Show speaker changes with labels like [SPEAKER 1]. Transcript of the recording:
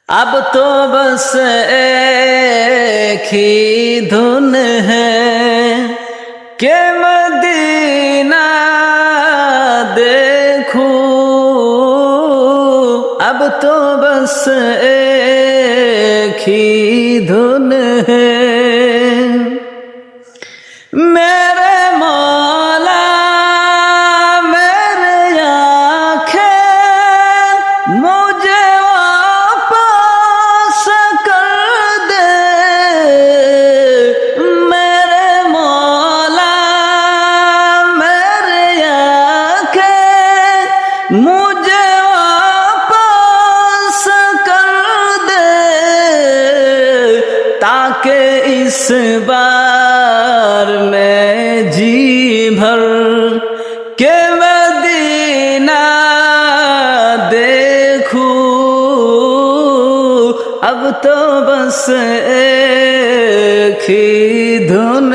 [SPEAKER 1] اب تو بس ایک ہی دھن ہے کہ مدینہ دیکھوں، اب تو بس ایک ہی دھن ہے میرے مولا میرے آنکھیں مجھے واپس کر دے، میرے مولا میرے آنکھیں مجھے واپس کر دے، تاکہ اس بار میں جی بھر کے مدینہ دیکھوں، اب تو بس ایک ہی دھن